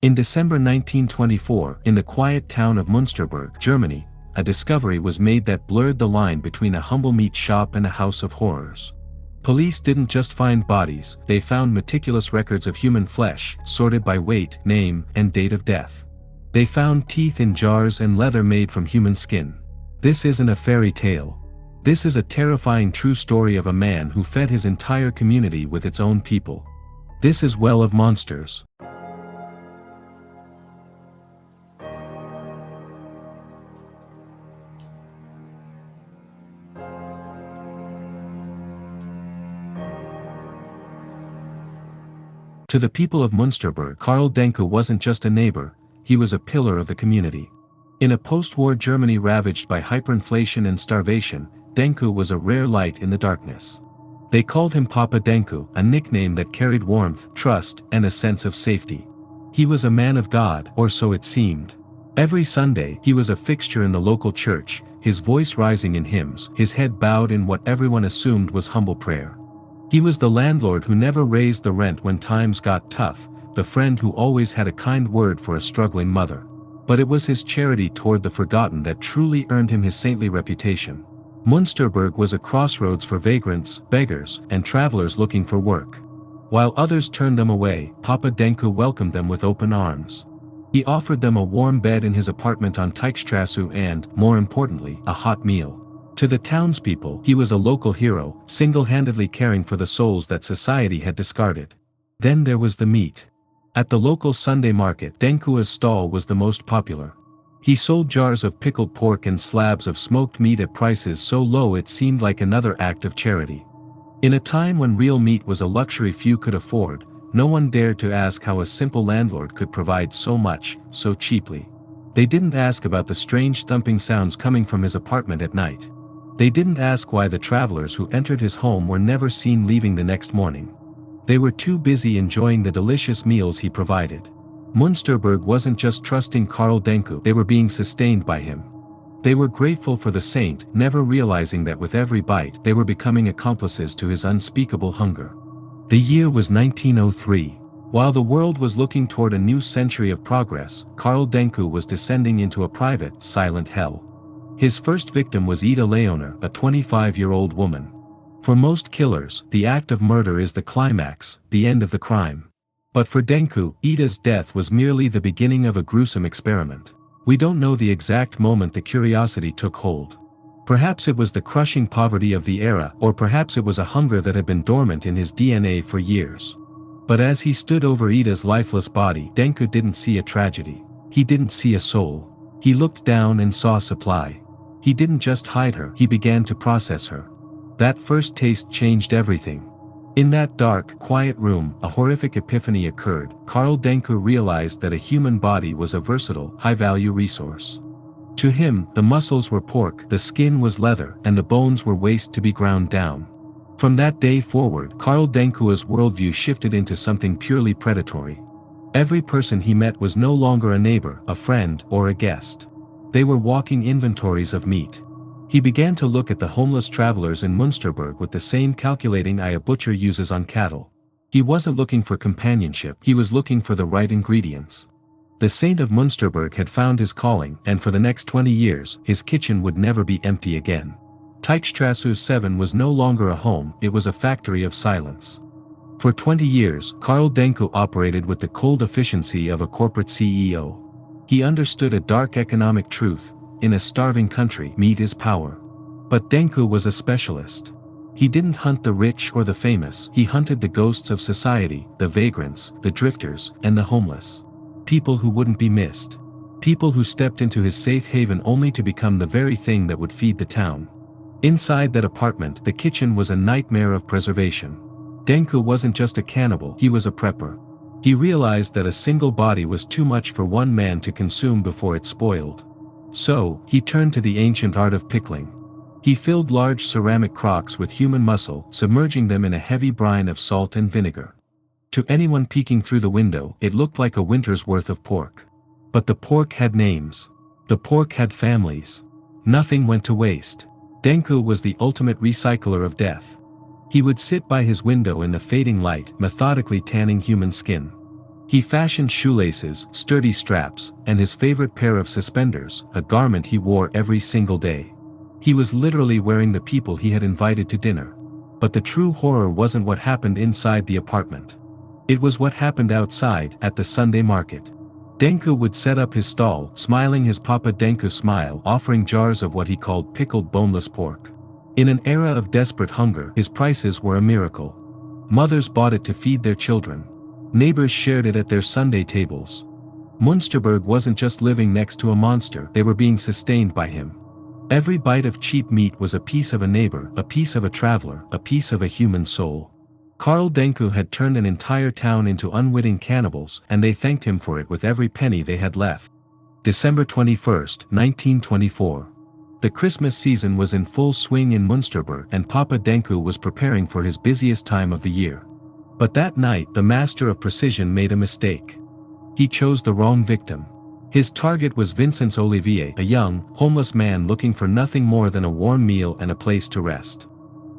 In December 1924, in the quiet town of Münsterberg, Germany, a discovery was made that blurred the line between a humble meat shop and a house of horrors. Police didn't just find bodies, they found meticulous records of human flesh, sorted by weight, name, and date of death. They found teeth in jars and leather made from human skin. This isn't a fairy tale. This is a terrifying true story of a man who fed his entire community with its own people. This is Well of Monsters. To the people of Münsterberg, Karl Denke wasn't just a neighbor, he was a pillar of the community. In a post-war Germany ravaged by hyperinflation and starvation, Denke was a rare light in the darkness. They called him Papa Denke, a nickname that carried warmth, trust, and a sense of safety. He was a man of God, or so it seemed. Every Sunday, he was a fixture in the local church, his voice rising in hymns, his head bowed in what everyone assumed was humble prayer. He was the landlord who never raised the rent when times got tough, the friend who always had a kind word for a struggling mother. But it was his charity toward the forgotten that truly earned him his saintly reputation. Münsterberg was a crossroads for vagrants, beggars, and travelers looking for work. While others turned them away, Papa Denke welcomed them with open arms. He offered them a warm bed in his apartment on Teichstraße and, more importantly, a hot meal. To the townspeople, he was a local hero, single-handedly caring for the souls that society had discarded. Then there was the meat. At the local Sunday market, Denke's stall was the most popular. He sold jars of pickled pork and slabs of smoked meat at prices so low it seemed like another act of charity. In a time when real meat was a luxury few could afford, no one dared to ask how a simple landlord could provide so much, so cheaply. They didn't ask about the strange thumping sounds coming from his apartment at night. They didn't ask why the travelers who entered his home were never seen leaving the next morning. They were too busy enjoying the delicious meals he provided. Münsterberg wasn't just trusting Karl Denke, they were being sustained by him. They were grateful for the saint, never realizing that with every bite they were becoming accomplices to his unspeakable hunger. The year was 1903. While the world was looking toward a new century of progress, Karl Denke was descending into a private, silent hell. His first victim was Ida Leoner, a 25-year-old woman. For most killers, the act of murder is the climax, the end of the crime. But for Denke, Ida's death was merely the beginning of a gruesome experiment. We don't know the exact moment the curiosity took hold. Perhaps it was the crushing poverty of the era, or perhaps it was a hunger that had been dormant in his DNA for years. But as he stood over Ida's lifeless body, Denke didn't see a tragedy. He didn't see a soul. He looked down and saw supply. He didn't just hide her, he began to process her. That first taste changed everything. In that dark, quiet room, a horrific epiphany occurred. Karl Denke realized that a human body was a versatile, high-value resource. To him, the muscles were pork, the skin was leather, and the bones were waste to be ground down. From that day forward, Karl Denke's worldview shifted into something purely predatory. Every person he met was no longer a neighbor, a friend, or a guest. They were walking inventories of meat. He began to look at the homeless travelers in Münsterberg with the same calculating eye a butcher uses on cattle. He wasn't looking for companionship, he was looking for the right ingredients. The saint of Münsterberg had found his calling, and for the next 20 years, his kitchen would never be empty again. Teichstraße 7 was no longer a home, it was a factory of silence. For 20 years, Karl Denke operated with the cold efficiency of a corporate CEO. He understood a dark economic truth: in a starving country, meat is power. But Denke was a specialist. He didn't hunt the rich or the famous, he hunted the ghosts of society, the vagrants, the drifters, and the homeless. People who wouldn't be missed. People who stepped into his safe haven only to become the very thing that would feed the town. Inside that apartment, the kitchen was a nightmare of preservation. Denke wasn't just a cannibal, he was a prepper. He realized that a single body was too much for one man to consume before it spoiled. So, he turned to the ancient art of pickling. He filled large ceramic crocks with human muscle, submerging them in a heavy brine of salt and vinegar. To anyone peeking through the window, it looked like a winter's worth of pork. But the pork had names. The pork had families. Nothing went to waste. Denke was the ultimate recycler of death. He would sit by his window in the fading light, methodically tanning human skin. He fashioned shoelaces, sturdy straps, and his favorite pair of suspenders, a garment he wore every single day. He was literally wearing the people he had invited to dinner. But the true horror wasn't what happened inside the apartment. It was what happened outside, at the Sunday market. Denke would set up his stall, smiling his Papa Denke smile, offering jars of what he called pickled boneless pork. In an era of desperate hunger, his prices were a miracle. Mothers bought it to feed their children. Neighbors shared it at their Sunday tables. Münsterberg wasn't just living next to a monster, they were being sustained by him. Every bite of cheap meat was a piece of a neighbor, a piece of a traveler, a piece of a human soul. Karl Denke had turned an entire town into unwitting cannibals, and they thanked him for it with every penny they had left. December 21, 1924. The Christmas season was in full swing in Münsterberg, and Papa Denke was preparing for his busiest time of the year. But that night the master of precision made a mistake. He chose the wrong victim. His target was Vincenz Olivier, a young, homeless man looking for nothing more than a warm meal and a place to rest.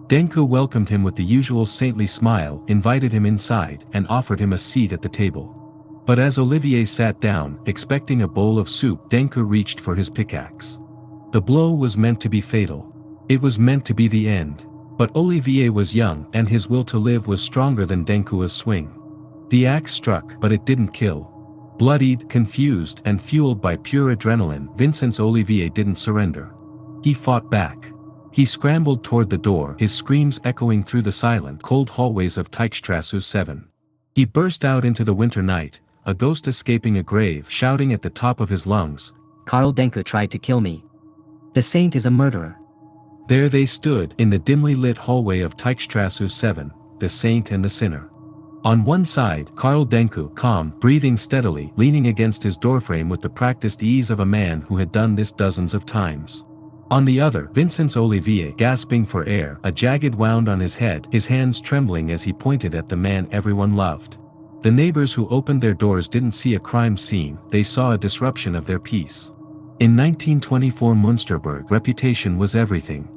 Denke welcomed him with the usual saintly smile, invited him inside, and offered him a seat at the table. But as Olivier sat down, expecting a bowl of soup, Denke reached for his pickaxe. The blow was meant to be fatal. It was meant to be the end. But Olivier was young, and his will to live was stronger than Denke's swing. The axe struck, but it didn't kill. Bloodied, confused, and fueled by pure adrenaline, Vincenz Olivier didn't surrender. He fought back. He scrambled toward the door, his screams echoing through the silent, cold hallways of Teichstraße 7. He burst out into the winter night, a ghost escaping a grave, shouting at the top of his lungs, "Karl Denke tried to kill me. The saint is a murderer." There they stood, in the dimly lit hallway of Teichstraße 7, the saint and the sinner. On one side, Karl Denke, calm, breathing steadily, leaning against his doorframe with the practiced ease of a man who had done this dozens of times. On the other, Vincenz Olivier, gasping for air, a jagged wound on his head, his hands trembling as he pointed at the man everyone loved. The neighbors who opened their doors didn't see a crime scene, they saw a disruption of their peace. In 1924 Münsterberg, reputation was everything.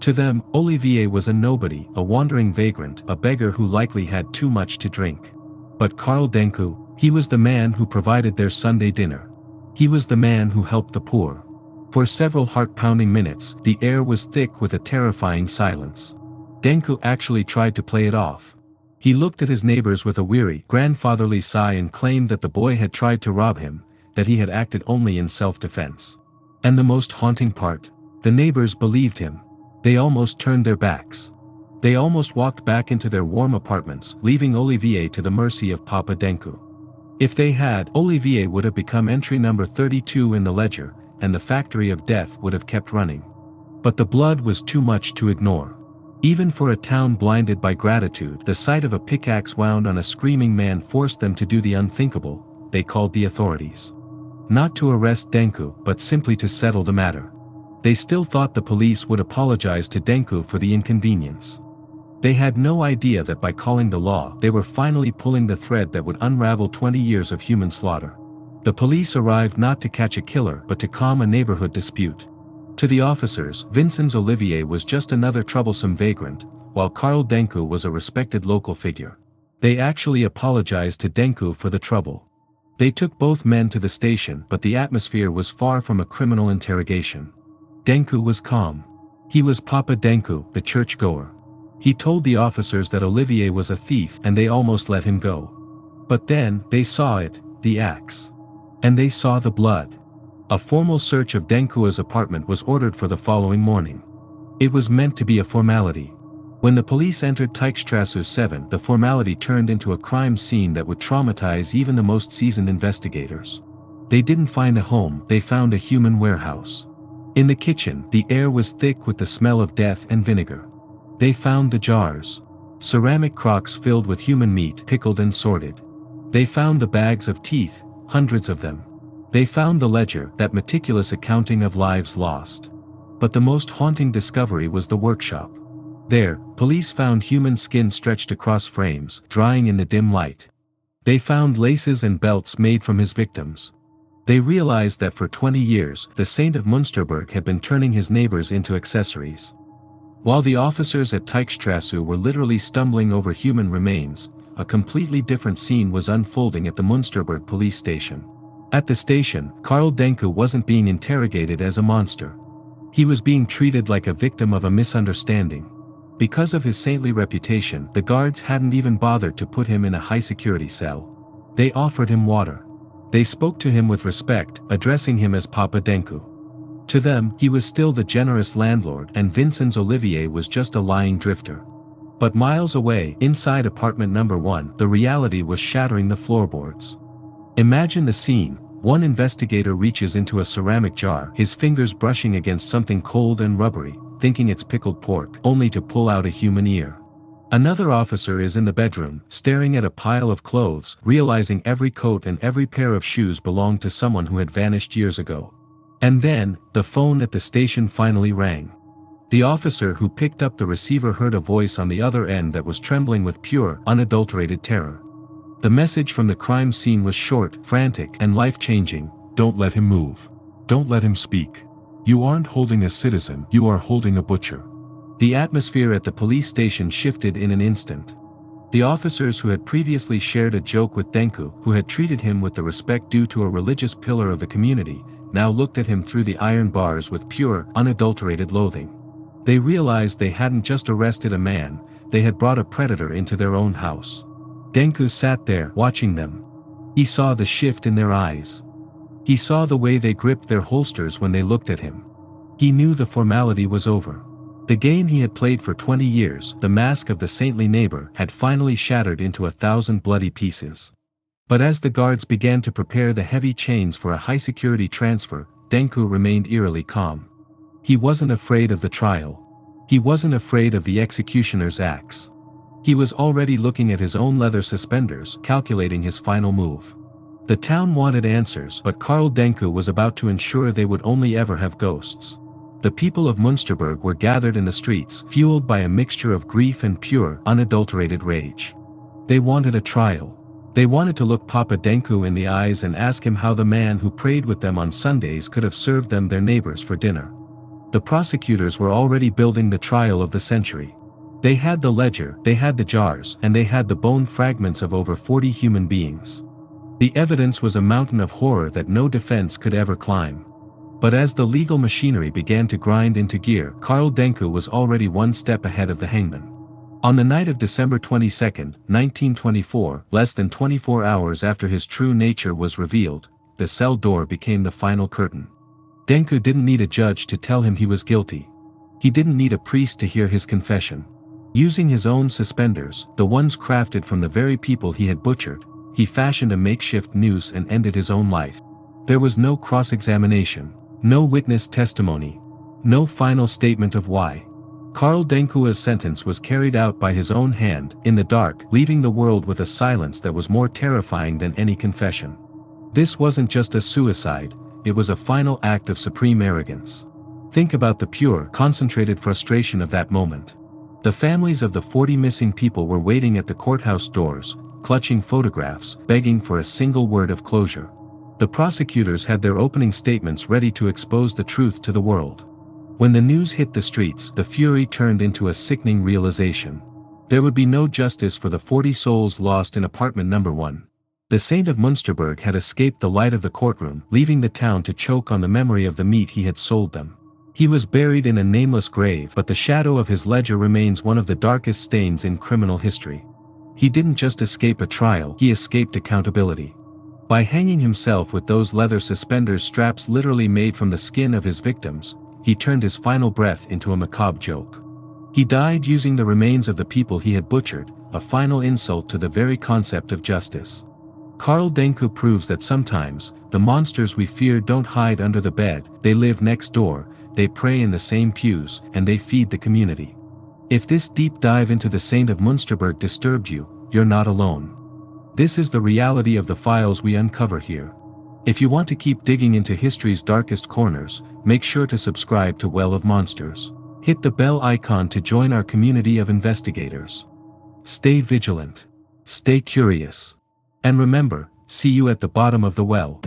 To them, Olivier was a nobody, a wandering vagrant, a beggar who likely had too much to drink. But Karl Denke, he was the man who provided their Sunday dinner. He was the man who helped the poor. For several heart-pounding minutes, the air was thick with a terrifying silence. Denke actually tried to play it off. He looked at his neighbors with a weary, grandfatherly sigh and claimed that the boy had tried to rob him, that he had acted only in self-defense. And the most haunting part, the neighbors believed him. They almost turned their backs. They almost walked back into their warm apartments, leaving Olivier to the mercy of Papa Denke. If they had, Olivier would have become entry number 32 in the ledger, and the factory of death would have kept running. But the blood was too much to ignore. Even for a town blinded by gratitude, the sight of a pickaxe wound on a screaming man forced them to do the unthinkable. They called the authorities. Not to arrest Denke, but simply to settle the matter. They still thought the police would apologize to Denke for the inconvenience. They had no idea that by calling the law, they were finally pulling the thread that would unravel 20 years of human slaughter. The police arrived not to catch a killer but to calm a neighborhood dispute. To the officers, Vincenz Olivier was just another troublesome vagrant, while Karl Denke was a respected local figure. They actually apologized to Denke for the trouble. They took both men to the station, but the atmosphere was far from a criminal interrogation. Denke was calm. He was Papa Denke, the churchgoer. He told the officers that Olivier was a thief and they almost let him go. But then, they saw it, the axe. And they saw the blood. A formal search of Denke's apartment was ordered for the following morning. It was meant to be a formality. When the police entered Teichstraße 7, the formality turned into a crime scene that would traumatize even the most seasoned investigators. They didn't find a home, they found a human warehouse. In the kitchen, the air was thick with the smell of death and vinegar. They found the jars. Ceramic crocks filled with human meat, pickled and sorted. They found the bags of teeth, hundreds of them. They found the ledger, that meticulous accounting of lives lost. But the most haunting discovery was the workshop. There, police found human skin stretched across frames, drying in the dim light. They found laces and belts made from his victims. They realized that for 20 years, the Saint of Münsterberg had been turning his neighbors into accessories. While the officers at Teichstraße were literally stumbling over human remains, a completely different scene was unfolding at the Münsterberg police station. At the station, Karl Denke wasn't being interrogated as a monster. He was being treated like a victim of a misunderstanding. Because of his saintly reputation, the guards hadn't even bothered to put him in a high-security cell. They offered him water. They spoke to him with respect, addressing him as Papa Denke. To them, he was still the generous landlord, and Vincenz Olivier was just a lying drifter. But miles away, inside apartment number 1, the reality was shattering the floorboards. Imagine the scene. One investigator reaches into a ceramic jar, his fingers brushing against something cold and rubbery, thinking it's pickled pork, only to pull out a human ear. Another officer is in the bedroom, staring at a pile of clothes, realizing every coat and every pair of shoes belonged to someone who had vanished years ago. And then, the phone at the station finally rang. The officer who picked up the receiver heard a voice on the other end that was trembling with pure, unadulterated terror. The message from the crime scene was short, frantic, and life-changing. Don't let him move. Don't let him speak. You aren't holding a citizen, you are holding a butcher. The atmosphere at the police station shifted in an instant. The officers who had previously shared a joke with Denke, who had treated him with the respect due to a religious pillar of the community, now looked at him through the iron bars with pure, unadulterated loathing. They realized they hadn't just arrested a man, they had brought a predator into their own house. Denke sat there, watching them. He saw the shift in their eyes. He saw the way they gripped their holsters when they looked at him. He knew the formality was over. The game he had played for 20 years, the mask of the saintly neighbor, had finally shattered into 1,000 bloody pieces. But as the guards began to prepare the heavy chains for a high-security transfer, Denke remained eerily calm. He wasn't afraid of the trial. He wasn't afraid of the executioner's axe. He was already looking at his own leather suspenders, calculating his final move. The town wanted answers, but Karl Denke was about to ensure they would only ever have ghosts. The people of Münsterberg were gathered in the streets, fueled by a mixture of grief and pure, unadulterated rage. They wanted a trial. They wanted to look Papa Denke in the eyes and ask him how the man who prayed with them on Sundays could have served them their neighbors for dinner. The prosecutors were already building the trial of the century. They had the ledger, they had the jars, and they had the bone fragments of over 40 human beings. The evidence was a mountain of horror that no defense could ever climb. But as the legal machinery began to grind into gear, Karl Denke was already one step ahead of the hangman. On the night of December 22, 1924, less than 24 hours after his true nature was revealed, the cell door became the final curtain. Denke didn't need a judge to tell him he was guilty. He didn't need a priest to hear his confession. Using his own suspenders, the ones crafted from the very people he had butchered, he fashioned a makeshift noose and ended his own life. There was no cross-examination, no witness testimony, no final statement of why. Karl Denke's sentence was carried out by his own hand, in the dark, leaving the world with a silence that was more terrifying than any confession. This wasn't just a suicide, it was a final act of supreme arrogance. Think about the pure, concentrated frustration of that moment. The families of the 40 missing people were waiting at the courthouse doors, clutching photographs, begging for a single word of closure. The prosecutors had their opening statements ready to expose the truth to the world. When the news hit the streets, the fury turned into a sickening realization. There would be no justice for the 40 souls lost in apartment number 1. The Saint of Münsterberg had escaped the light of the courtroom, leaving the town to choke on the memory of the meat he had sold them. He was buried in a nameless grave, but the shadow of his ledger remains one of the darkest stains in criminal history. He didn't just escape a trial, he escaped accountability. By hanging himself with those leather suspenders straps literally made from the skin of his victims, he turned his final breath into a macabre joke. He died using the remains of the people he had butchered, a final insult to the very concept of justice. Karl Denke proves that sometimes, the monsters we fear don't hide under the bed, they live next door, they pray in the same pews, and they feed the community. If this deep dive into the Saint of Münsterberg disturbed you, you're not alone. This is the reality of the files we uncover here. If you want to keep digging into history's darkest corners, make sure to subscribe to Well of Monsters. Hit the bell icon to join our community of investigators. Stay vigilant. Stay curious. And remember, see you at the bottom of the well.